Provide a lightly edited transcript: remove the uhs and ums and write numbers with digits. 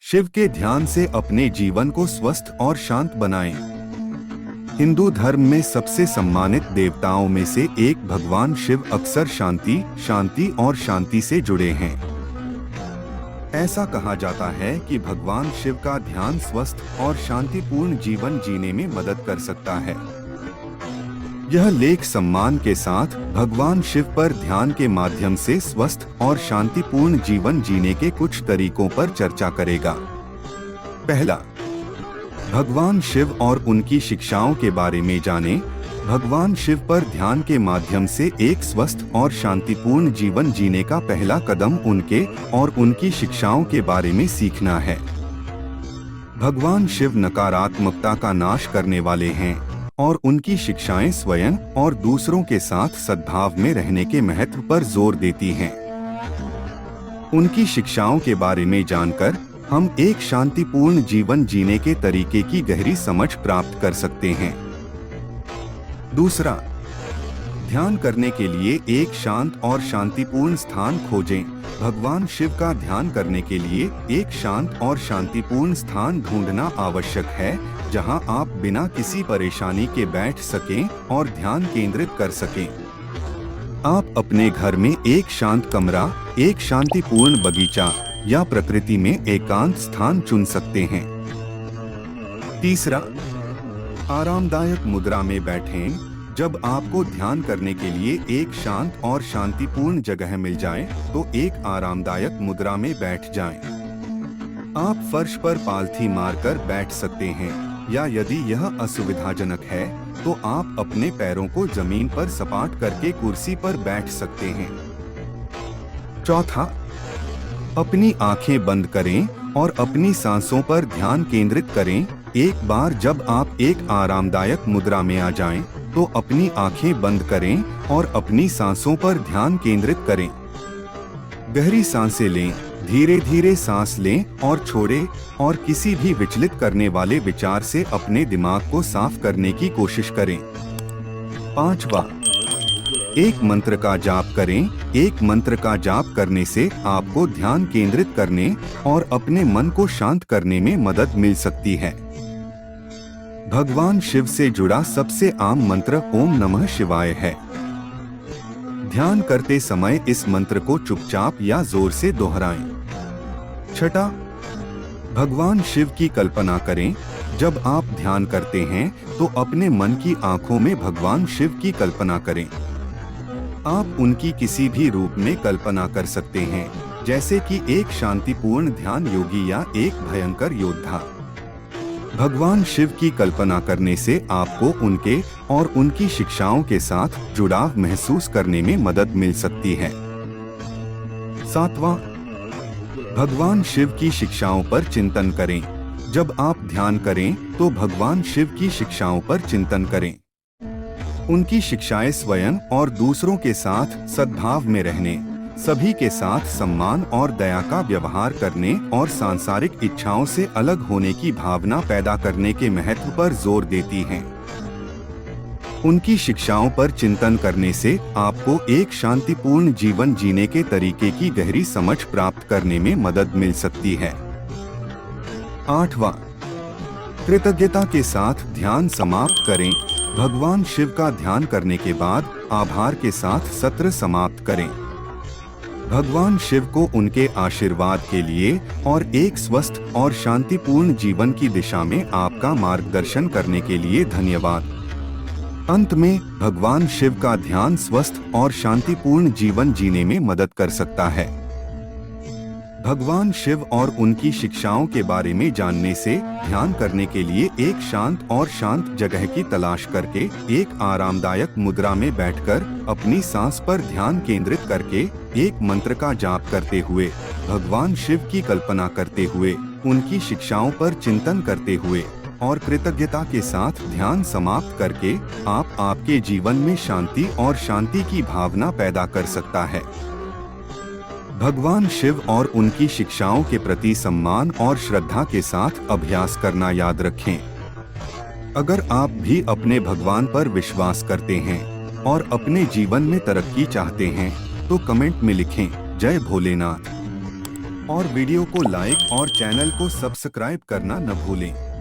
शिव के ध्यान से अपने जीवन को स्वस्थ और शांत बनाएं। हिंदू धर्म में सबसे सम्मानित देवताओं में से एक भगवान शिव अक्सर शांति, शांति और शांति से जुड़े हैं। ऐसा कहा जाता है कि भगवान शिव का ध्यान स्वस्थ और शांतिपूर्ण जीवन जीने में मदद कर सकता है। यह लेख सम्मान के साथ भगवान शिव पर ध्यान के माध्यम से स्वस्थ और शांतिपूर्ण जीवन जीने के कुछ तरीकों पर चर्चा करेगा। पहला, भगवान शिव और उनकी शिक्षाओं के बारे में जानें। भगवान शिव पर ध्यान के माध्यम से एक स्वस्थ और शांतिपूर्ण जीवन जीने का पहला कदम उनके और उनकी शिक्षाओं के बारे में सीखना है। भगवान शिव नकारात्मकता का नाश करने वाले हैं और उनकी शिक्षाएं स्वयं और दूसरों के साथ सद्भाव में रहने के महत्व पर जोर देती हैं। उनकी शिक्षाओं के बारे में जानकर हम एक शांतिपूर्ण जीवन जीने के तरीके की गहरी समझ प्राप्त कर सकते हैं। दूसरा, ध्यान करने के लिए एक शांत और शांतिपूर्ण स्थान खोजें। भगवान शिव का ध्यान करने के लिए एक शांत और शांतिपूर्ण स्थान ढूंढना आवश्यक है, जहां आप बिना किसी परेशानी के बैठ सकें और ध्यान केंद्रित कर सकें। आप अपने घर में एक शांत कमरा, एक शांतिपूर्ण बगीचा या प्रकृति में एकांत स्थान चुन सकते हैं। तीसरा, आरामदायक मुद्रा में बैठें। जब आपको ध्यान करने के लिए एक शांत और शांतिपूर्ण जगह मिल जाए, तो एक आरामदायक मुद्रा में बैठ जाएं। आप फर्श पर पालथी मारकर बैठ सकते हैं, या यदि यह असुविधाजनक है तो आप अपने पैरों को जमीन पर सपाट करके कुर्सी पर बैठ सकते हैं। चौथा, अपनी आंखें बंद करें और अपनी सांसों पर ध्यान केंद्रित करें। एक बार जब आप एक आरामदायक मुद्रा में आ जाएं, तो अपनी आंखें बंद करें और अपनी सांसों पर ध्यान केंद्रित करें। गहरी सांसें लें, धीरे धीरे सांस लें और छोड़ें, और किसी भी विचलित करने वाले विचार से अपने दिमाग को साफ करने की कोशिश करें। पांचवा, एक मंत्र का जाप करें। एक मंत्र का जाप करने से आपको ध्यान केंद्रित करने और अपने मन को शांत करने में मदद मिल सकती है। भगवान शिव से जुड़ा सबसे आम मंत्र ओम नमः शिवाय है। ध्यान करते समय इस मंत्र को चुपचाप या जोर से दोहराएं। छठा, भगवान शिव की कल्पना करें। जब आप ध्यान करते हैं तो अपने मन की आंखों में भगवान शिव की कल्पना करें। आप उनकी किसी भी रूप में कल्पना कर सकते हैं, जैसे कि एक शांतिपूर्ण ध्यान योगी या एक भयंकर योद्धा। भगवान शिव की कल्पना करने से आपको उनके और उनकी शिक्षाओं के साथ जुड़ाव महसूस करने में मदद मिल सकती है। सातवां, भगवान शिव की शिक्षाओं पर चिंतन करें। जब आप ध्यान करें तो भगवान शिव की शिक्षाओं पर चिंतन करें। उनकी शिक्षाएं स्वयं और दूसरों के साथ सद्भाव में रहने, सभी के साथ सम्मान और दया का व्यवहार करने और सांसारिक इच्छाओं से अलग होने की भावना पैदा करने के महत्व पर जोर देती हैं। उनकी शिक्षाओं पर चिंतन करने से आपको एक शांतिपूर्ण जीवन जीने के तरीके की गहरी समझ प्राप्त करने में मदद मिल सकती है। आठवां, कृतज्ञता के साथ ध्यान समाप्त करें। भगवान शिव का ध्यान करने के बाद आभार के साथ सत्र समाप्त करें। भगवान शिव को उनके आशीर्वाद के लिए और एक स्वस्थ और शांतिपूर्ण जीवन की दिशा में आपका मार्गदर्शन करने के लिए धन्यवाद। अंत में, भगवान शिव का ध्यान स्वस्थ और शांतिपूर्ण जीवन जीने में मदद कर सकता है। भगवान शिव और उनकी शिक्षाओं के बारे में जानने से ध्यान करने के लिए एक शांत और शांत जगह की तलाश करके, एक आरामदायक मुद्रा में बैठकर, अपनी सांस पर ध्यान केंद्रित करके, एक मंत्र का जाप करते हुए, भगवान शिव की कल्पना करते हुए, उनकी शिक्षाओं पर चिंतन करते हुए और कृतज्ञता के साथ ध्यान समाप्त करके आप आपके जीवन में शांति और शांति की भावना पैदा कर सकता है। भगवान शिव और उनकी शिक्षाओं के प्रति सम्मान और श्रद्धा के साथ अभ्यास करना याद रखें। अगर आप भी अपने भगवान पर विश्वास करते हैं और अपने जीवन में तरक्की चाहते हैं, तो कमेंट में लिखें जय भोलेनाथ। और वीडियो को लाइक और चैनल को सब्सक्राइब करना न भूलें।